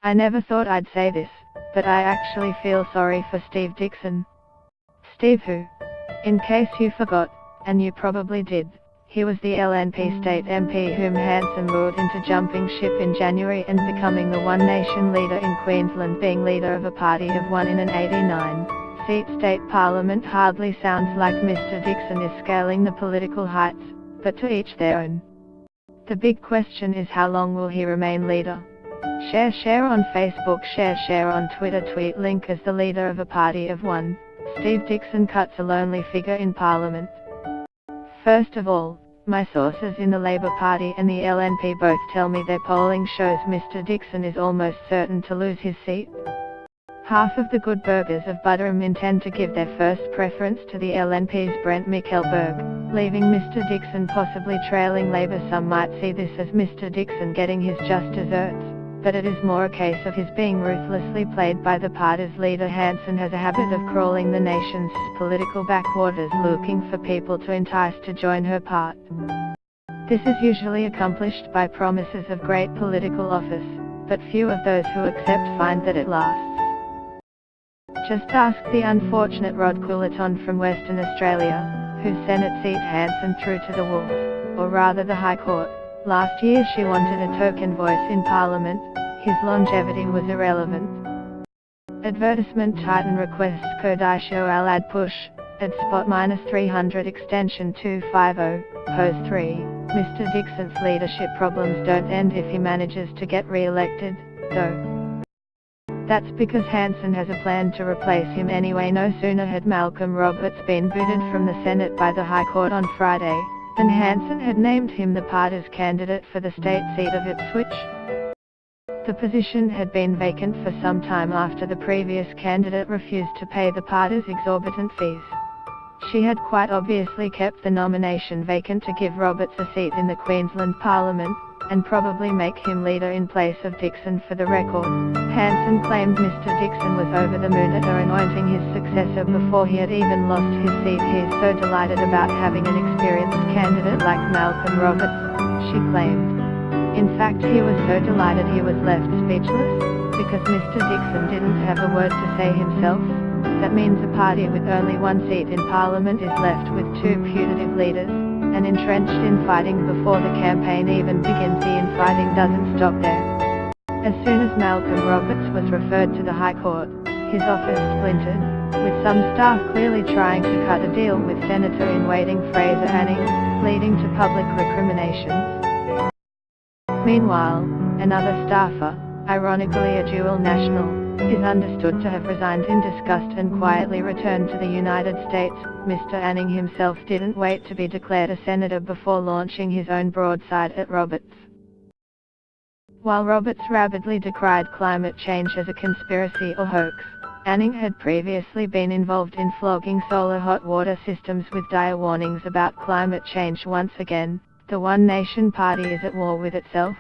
I never thought I'd say this, but I actually feel sorry for Steve Dickson. Steve who? In case you forgot, and you probably did, he was the LNP state MP whom Hanson lured into jumping ship in January and becoming the One Nation leader in Queensland, being leader of a party of one in an 89-seat state parliament. Hardly sounds like Mr. Dickson is scaling the political heights, but to each their own. The big question is, how long will he remain leader? Share on Facebook, share on Twitter, tweet link as the leader of a party of one. Steve Dickson cuts a lonely figure in Parliament. First of all, my sources in the Labour Party and the LNP both tell me their polling shows Mr. Dickson is almost certain to lose his seat. Half of the good burghers of Buderim intend to give their first preference to the LNP's Brent Michelberg, leaving Mr. Dickson possibly trailing Labour. Some might see this as Mr. Dickson getting his just desserts, but it is more a case of his being ruthlessly played by the party's leader. Hanson has a habit of crawling the nation's political backwaters, looking for people to entice to join her part. This is usually accomplished by promises of great political office, but few of those who accept find that it lasts. Just ask the unfortunate Rod Coulaton from Western Australia, whose Senate seat Hanson threw to the wolves, or rather the High Court. Last year she wanted a token voice in Parliament. His longevity was irrelevant. Advertisement Titan requests code ISHO ALAD push, ad spot -300 extension 250, pose 3. Mr. Dickson's leadership problems don't end if he manages to get re-elected, though. That's because Hanson has a plan to replace him anyway. No sooner had Malcolm Roberts been booted from the Senate by the High Court on Friday, than Hanson had named him the party's candidate for the state seat of Ipswich. The position had been vacant for some time after the previous candidate refused to pay the party's exorbitant fees. She had quite obviously kept the nomination vacant to give Roberts a seat in the Queensland Parliament, and probably make him leader in place of Dickson. For the record, Hanson claimed Mr. Dickson was over the moon at her anointing his successor before he had even lost his seat. He is so delighted about having an experienced candidate like Malcolm Roberts, she claimed. In fact, he was so delighted he was left speechless, because Mr. Dickson didn't have a word to say himself. That means a party with only one seat in Parliament is left with two putative leaders, and entrenched infighting before the campaign even begins. The infighting doesn't stop there. As soon as Malcolm Roberts was referred to the High Court, his office splintered, with some staff clearly trying to cut a deal with Senator-in-waiting Fraser Anning, leading to public recriminations. Meanwhile, another staffer, ironically a dual national, is understood to have resigned in disgust and quietly returned to the United States. Mr. Anning himself didn't wait to be declared a senator before launching his own broadside at Roberts. While Roberts rabidly decried climate change as a conspiracy or hoax, Anning had previously been involved in flogging solar hot water systems with dire warnings about climate change. Once again, the One Nation party is at war with itself.